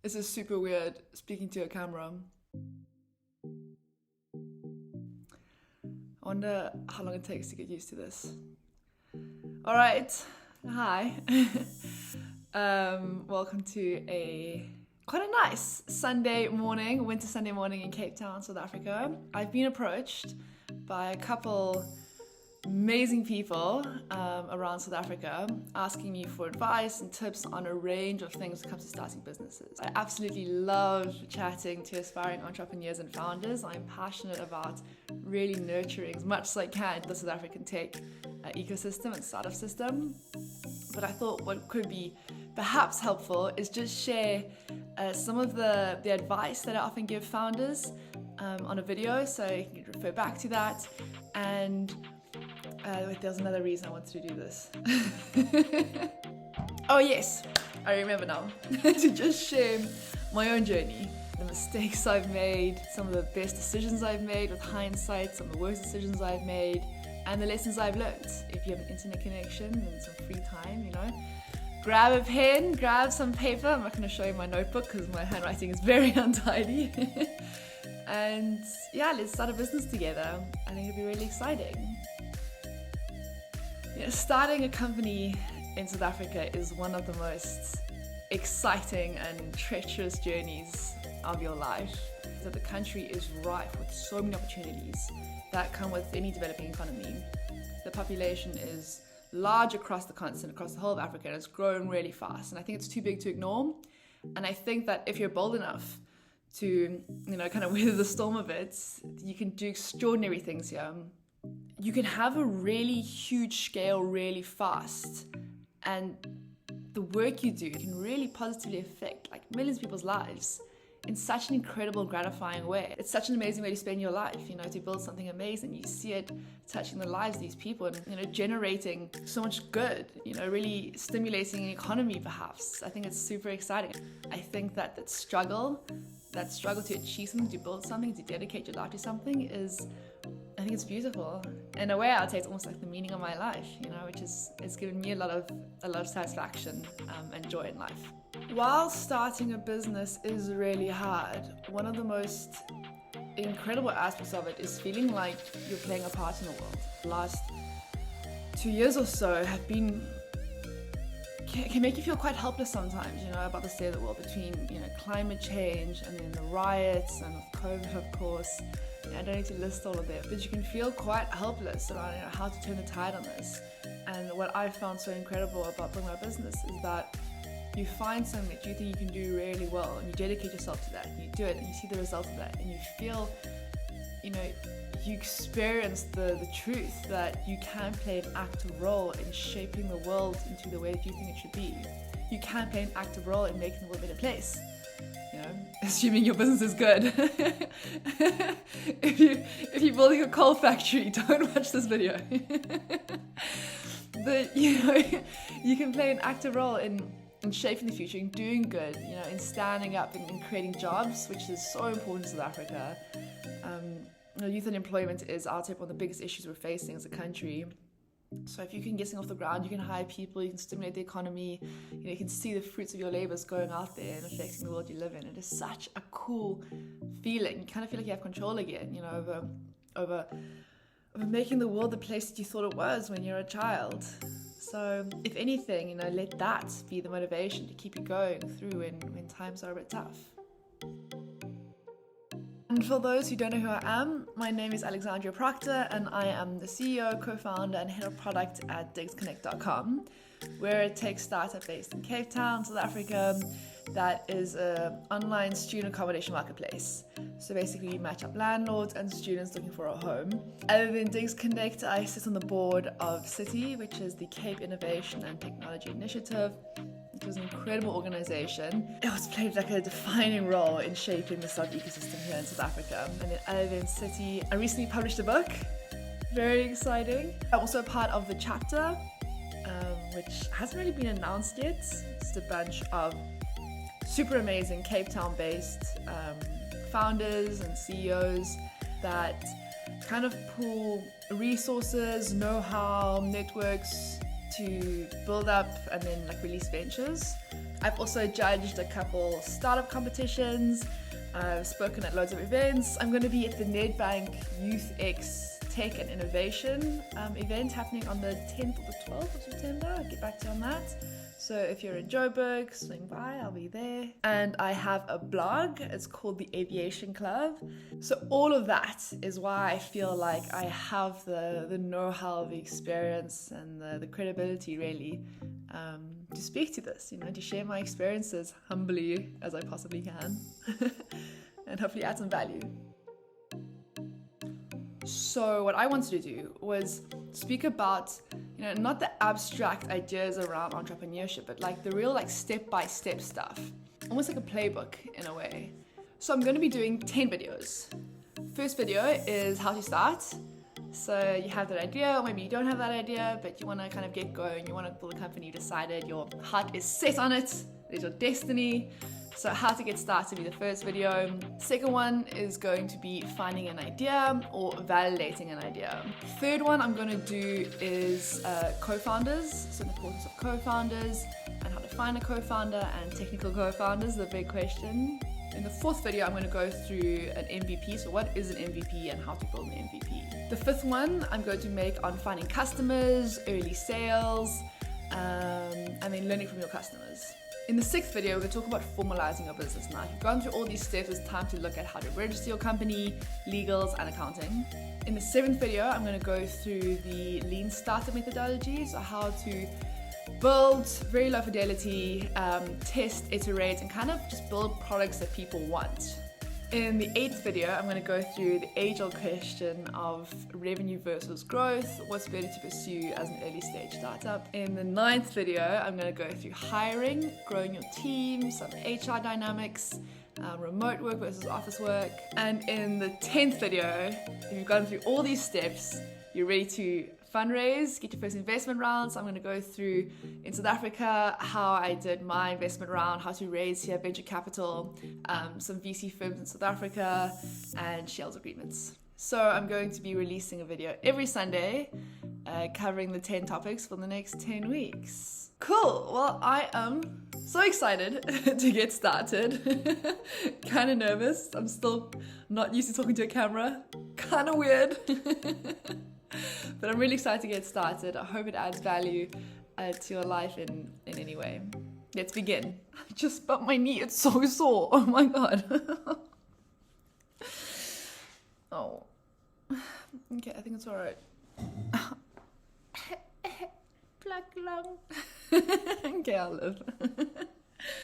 This is super weird, speaking to a camera. I wonder how long it takes to get used to this. All right, hi. Welcome to quite a nice Sunday morning, winter Sunday morning in Cape Town, South Africa. I've been approached by a couple amazing people around South Africa asking me for advice and tips on a range of things when it comes to starting businesses. I absolutely love chatting to aspiring entrepreneurs and founders. I'm passionate about really nurturing as much as I can the South African tech ecosystem and startup system. But I thought what could be perhaps helpful is just share some of the advice that I often give founders on a video, so you can refer back to that. And there's another reason I wanted to do this. Oh yes, I remember now. To just share my own journey, the mistakes I've made, some of the best decisions I've made with hindsight, some of the worst decisions I've made, and the lessons I've learned. If you have an internet connection and some free time, grab a pen, grab some paper. I'm not going to show you my notebook because my handwriting is very untidy. And yeah, let's start a business together. I think it'll be really exciting. Starting a company in South Africa is one of the most exciting and treacherous journeys of your life. So the country is rife with so many opportunities that come with any developing economy. The population is large across the continent, across the whole of Africa, and it's grown really fast. And I think it's too big to ignore. And I think that if you're bold enough to, kind of weather the storm of it, you can do extraordinary things here. You can have a really huge scale really fast, and the work you do can really positively affect millions of people's lives in such an incredible, gratifying way. It's such an amazing way to spend your life, to build something amazing. You see it touching the lives of these people and, generating so much good, really stimulating an economy perhaps. I think it's super exciting. I think that struggle to achieve something, to build something, to dedicate your life to something I think it's beautiful. In a way, I would say it's almost like the meaning of my life, which it's given me a lot of satisfaction and joy in life. While starting a business is really hard, one of the most incredible aspects of it is feeling like you're playing a part in the world. The last 2 years or so can make you feel quite helpless sometimes, about the state of the world, between, climate change and then the riots and COVID, of course. I don't need to list all of them, but you can feel quite helpless around how to turn the tide on this. And what I found so incredible about building my business is that you find something that you think you can do really well, and you dedicate yourself to that, and you do it, and you see the result of that, and you feel, you experience the truth that you can play an active role in shaping the world into the way that you think it should be. You can play an active role in making the world a better place. Assuming your business is good. If you're building a coal factory, don't watch this video. But you can play an active role in shaping the future, in doing good, in standing up and in creating jobs, which is so important in South Africa. Youth unemployment is, I'll say, one of the biggest issues we're facing as a country. So if you can get something off the ground, you can hire people, you can stimulate the economy, you can see the fruits of your labors going out there and affecting the world you live in. It is such a cool feeling. You kind of feel like you have control again, over making the world the place that you thought it was when you're a child. So if anything, let that be the motivation to keep you going through when times are a bit tough. And for those who don't know who I am, my name is Alexandria Proctor, and I am the CEO, co-founder, and head of product at digsconnect.com. We're a tech startup based in Cape Town, South Africa, that is an online student accommodation marketplace. So basically, we match up landlords and students looking for a home. Other than Digs Connect, I sit on the board of City, which is the Cape Innovation and Technology Initiative. It was an incredible organization. It was played a defining role in shaping the startup ecosystem here in South Africa. And then other than City, I recently published a book. Very exciting. I'm also a part of the chapter, which hasn't really been announced yet. Just a bunch of super amazing Cape Town based founders and CEOs that kind of pool resources, know-how, networks to build up and then release ventures. I've also judged a couple startup competitions. I've spoken at loads of events. I'm going to be at the Nedbank Youth X Tech and Innovation event happening on the 10th or the 12th of September. I'll get back to you on that. So if you're in Joburg, swing by, I'll be there. And I have a blog, it's called the Aviation Club. So all of that is why I feel like I have the know-how, the experience and the credibility really to speak to this, to share my experiences humbly as I possibly can and hopefully add some value. So what I wanted to do was speak about, not the abstract ideas around entrepreneurship, but like the real step-by-step stuff, almost like a playbook in a way. So I'm going to be doing 10 videos. First video is how to start. So you have that idea, or maybe you don't have that idea, but you want to kind of get going, you want to build a company, you decided, your heart is set on it, it's your destiny. So how to get started will be the first video. Second one is going to be finding an idea or validating an idea. Third one I'm going to do is co-founders, so the importance of co-founders and how to find a co-founder and technical co-founders, the big question. In the fourth video I'm going to go through an MVP, so what is an MVP and how to build an MVP. The fifth one I'm going to make on finding customers, early sales, and then learning from your customers. In the sixth video, we're going to talk about formalizing your business. Now, if you've gone through all these steps, it's time to look at how to register your company, legals, and accounting. In the seventh video, I'm going to go through the lean startup methodology, so how to build very low fidelity, test, iterate, and kind of just build products that people want. In the eighth video, I'm going to go through the age-old question of revenue versus growth, what's better to pursue as an early stage startup. In the ninth video, I'm going to go through hiring, growing your team, some HR dynamics, remote work versus office work. And in the 10th video, if you've gone through all these steps, you're ready to fundraise, get your first investment rounds. I'm going to go through in South Africa how I did my investment round, how to raise here venture capital, some VC firms in South Africa, and shares agreements. So I'm going to be releasing a video every Sunday covering the 10 topics for the next 10 weeks. Cool. Well, I am so excited to get started. Kind of nervous. I'm still not used to talking to a camera. Kind of weird. But I'm really excited to get started. I hope it adds value to your life in any way. Let's begin. I just bumped my knee. It's so sore. Oh my god. Oh. Okay, I think it's alright. Pluck lung. Okay, I'll live.